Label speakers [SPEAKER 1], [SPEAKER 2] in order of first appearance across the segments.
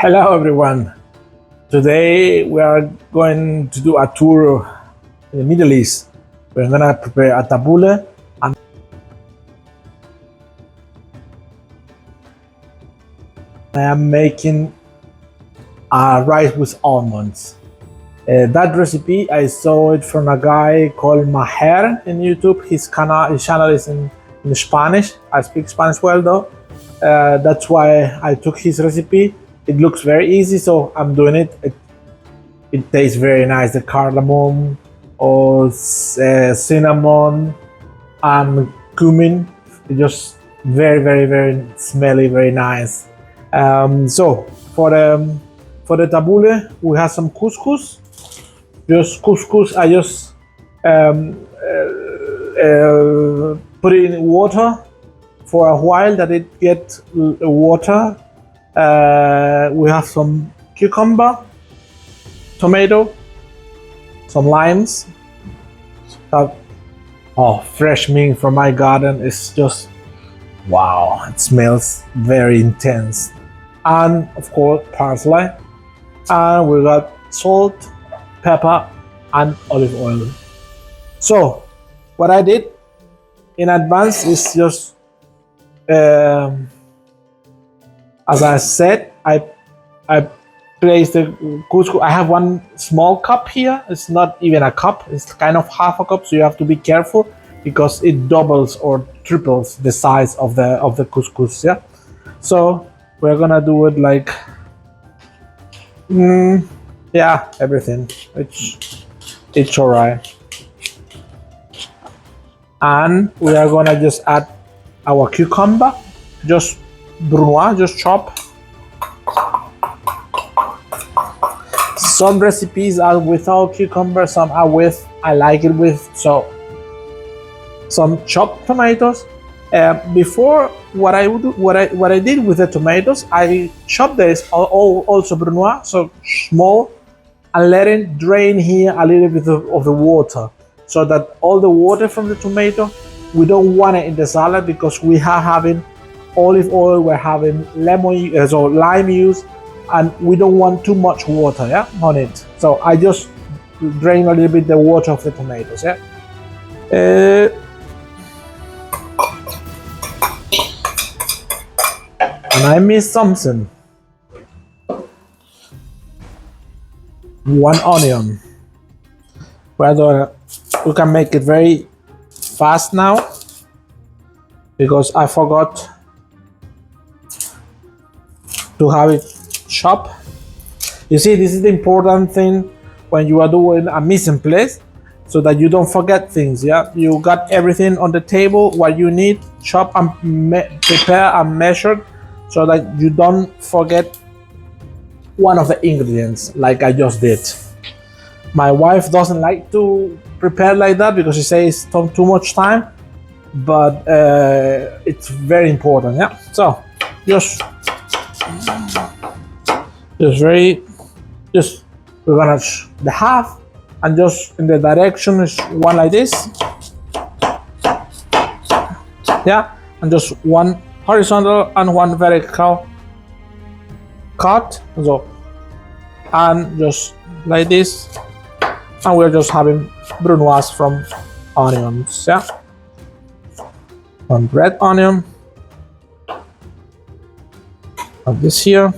[SPEAKER 1] Hello everyone. Today we are going to do a tour in the Middle East. We're gonna prepare a tabbouleh and I am making a rice with almonds. That recipe I saw it from a guy called Maher in YouTube. His channel is in Spanish. I speak Spanish well though. That's why I took his recipe. It looks very easy, so I'm doing it. It tastes very nice. The cardamom or cinnamon and cumin. It's just very smelly, very nice. So for the tabbouleh, we have some couscous. Just couscous. I just put it in water for a while that it get water. We have some cucumber, tomato, some limes. Fresh mint from my garden is just wow, it smells very intense. And of course parsley, and we got salt, pepper and olive oil. So what I did in advance is just as I said, I place the couscous. I have one small cup here. It's not even a cup. It's kind of half a cup. So you have to be careful because it doubles or triples the size of the couscous. Yeah. So we're gonna do it like, yeah, everything. It's alright. And we are gonna just add our cucumber, just brunoise, just chop. Some recipes are without cucumber, some are with. I like it with. So some chopped tomatoes. Before what I did with the tomatoes, I chopped this also brunoise, so small, and let it drain here a little bit of the water, so that all the water from the tomato, we don't want it in the salad because we are having olive oil, we're having lemon, so lime use, and we don't want too much water, yeah, on it. So I just drain a little bit the water of the tomatoes, yeah. And I missed something. One onion. Whether we can make it very fast now because I forgot to have it chopped. You see, this is the important thing when you are doing a mise en place, so that you don't forget things. Yeah, you got everything on the table what you need, chop and prepare and measured, so that you don't forget one of the ingredients like I just did. My wife doesn't like to prepare like that because she says it's too much time, but it's very important. Yeah, so just we're gonna the half, and just in the direction is one like this, yeah, and just one horizontal and one vertical cut, so, and just like this, and we're just having brunoise from onions, yeah, one red onion, and this here.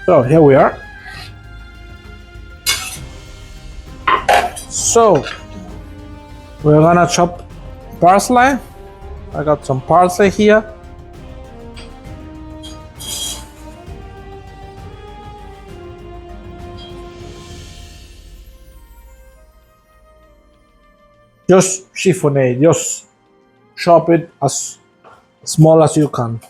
[SPEAKER 1] So here we are. So we're gonna chop parsley. I got some parsley here. Just chiffonade, just chop it as small as you can.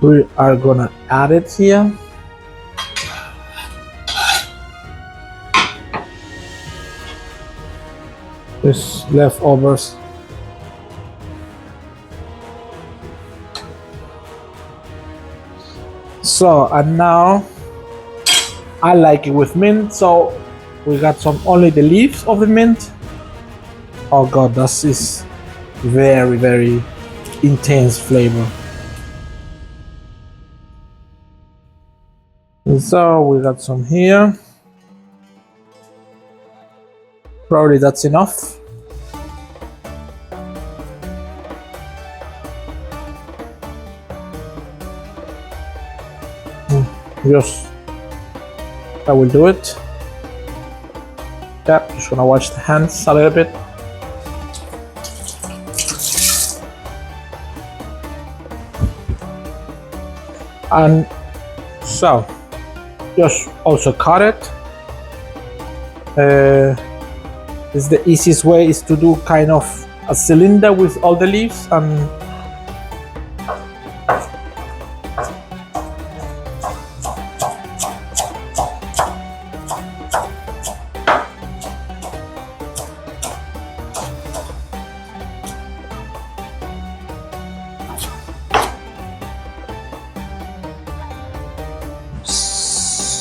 [SPEAKER 1] We are gonna add it here. This leftovers. So, and now I like it with mint, so we got some only the leaves of the mint. Oh god, this is very, very intense flavor. So we got some here. Probably that's enough. Yes, I will do it. Yeah, just gonna wash the hands a little bit. And so, just also cut it. This is the easiest way is to do kind of a cylinder with all the leaves and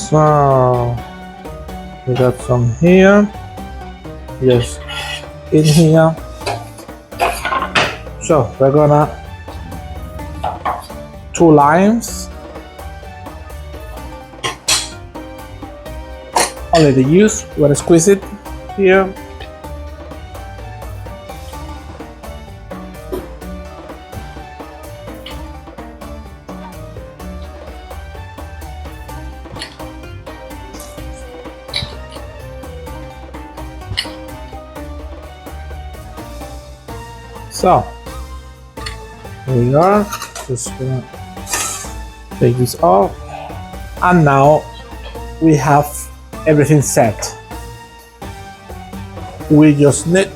[SPEAKER 1] so we got some here. Yes, in here. So we're gonna 2 limes. Only the juice. We're gonna squeeze it here. So here we are. Just gonna take this off, and now we have everything set. We just need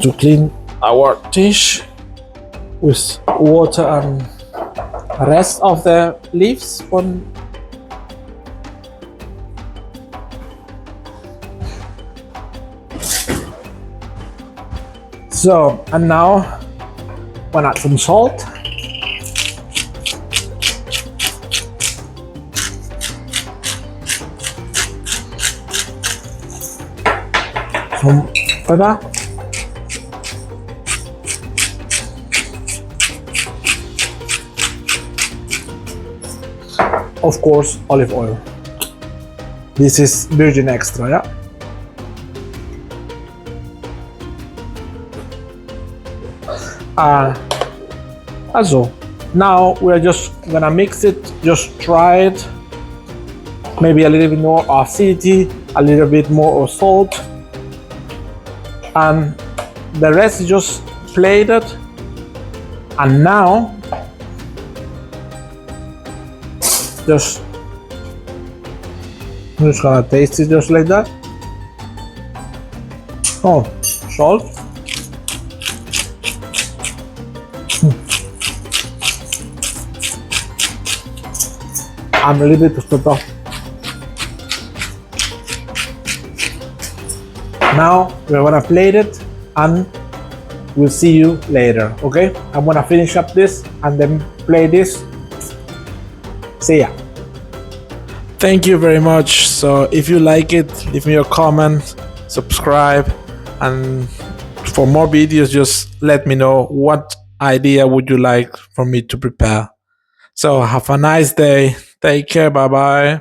[SPEAKER 1] to clean our dish with water and the rest of the leaves on. So, and now I'm gonna add some salt. Some pepper. Of course, olive oil. This is virgin extra, yeah? Also, now we're just gonna mix it, just try it. Maybe a little bit more acidity, a little bit more of salt, and the rest is just plated. And now, I'm just gonna taste it just like that. Oh, salt. And a little bit of pepper. Now we're gonna plate it and we'll see you later, okay? I'm gonna finish up this and then play this. See ya. Thank you very much. So if you like it, leave me a comment, subscribe, and for more videos, just let me know what idea would you like for me to prepare. So have a nice day. Take care. Bye bye.